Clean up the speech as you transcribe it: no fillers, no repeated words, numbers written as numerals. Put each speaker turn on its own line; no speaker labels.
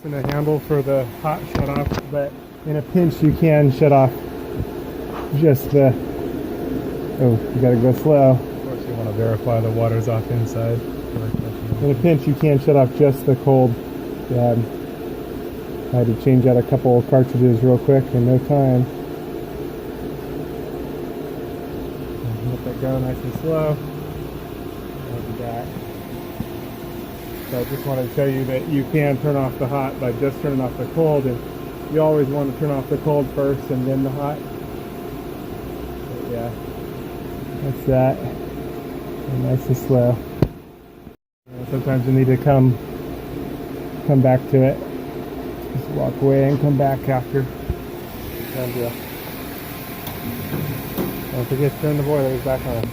And a handle for the hot shut off, but in a pinch you can shut off just the, oh, you gotta go slow.
Of course you want to verify the water's off inside.
In a pinch you can shut off just the cold. I had to change out a couple of cartridges real quick in no time. Let that go nice and slow. Like that. So I just wanted to show you that you can turn off the hot by just turning off the cold, and you always want to turn off the cold first and then the hot. But yeah, that's that. And nice and slow. Sometimes you need to come back to it. Just walk away and come back after. And, don't forget to turn the boilers back on.